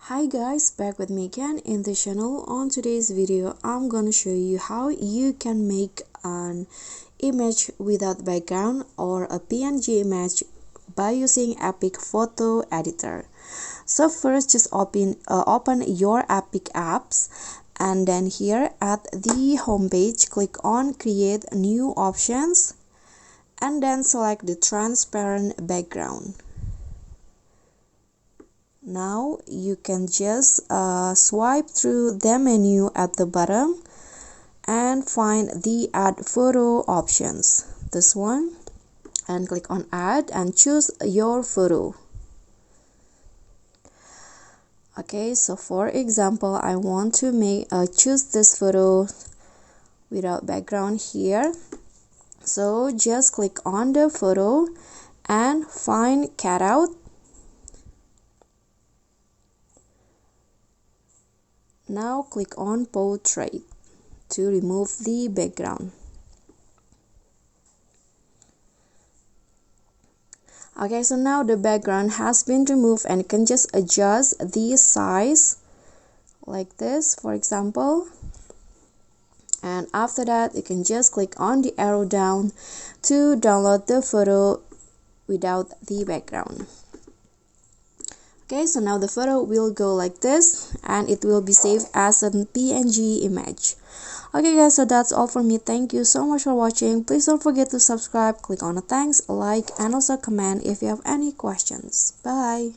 Hi guys, back with me again in the channel. On today's video I'm gonna show you how you can make an image without background or a PNG image by using EPIK Photo Editor. So first just open your EPIK apps, and then here at the home page click on create new options and then select the transparent background. Now you can just swipe through the menu at the bottom and find the add photo options, this one, and click on add and choose your photo. Okay, so for example I want to choose this photo without background here. So just click on the photo and find cutout. Now click on portrait to remove the background. Okay, so now the background has been removed and you can just adjust the size like this, for example. And after that you can just click on the arrow down to download the photo without the background. Okay, so now the photo will go like this and it will be saved as a PNG image. Okay guys, so that's all for me. Thank you so much for watching. Please don't forget to subscribe, click on the thanks, like, and also comment if you have any questions. Bye.